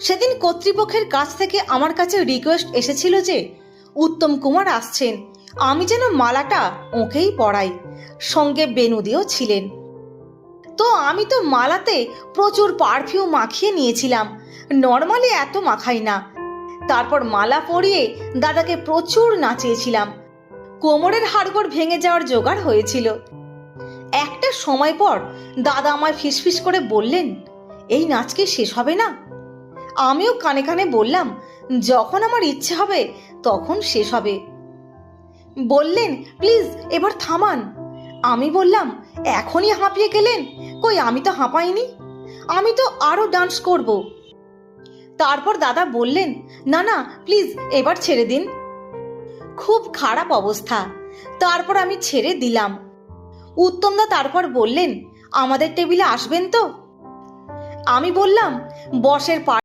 সেদিন কর্তৃপক্ষের কাছ থেকে আমার কাছে রিকোয়েস্ট এসেছিল যে উত্তম কুমার আসছেন, আমি যেন মালাটা ওকেই পরাই। সঙ্গে বেনুদিও ছিলেন। তো আমি তো মালাতে প্রচুর পারফিউম মাখিয়ে নিয়েছিলাম, নর্মালি এত মাখাই না। তারপর মালা পরিয়ে দাদাকে প্রচুর নাচিয়েছিলাম। কোমরের হাড়গোড় ভেঙে যাওয়ার জোগাড় হয়েছিল। একটা সময় পর দাদা আমায় ফিসফিস করে বললেন, এই নাচ কি শেষ হবে না? আমিও কানে কানে বললাম, যখন আমার ইচ্ছে হবে তখন শেষ হবে। বললেন, প্লিজ এবার থামান। আমি বললাম, এখনই হাঁপিয়ে গেলেন? কই, আমি তো হাঁপাইনি, আমি তো আরো ডান্স করব। তারপর দাদা বললেন, না না প্লিজ এবার ছেড়ে দিন। খুব খারাপ অবস্থা। তারপর আমি ছেড়ে দিলাম। উত্তমদা তারপর বললেন, আমাদের টেবিলে আসবেন তো? আমি বললাম, বসের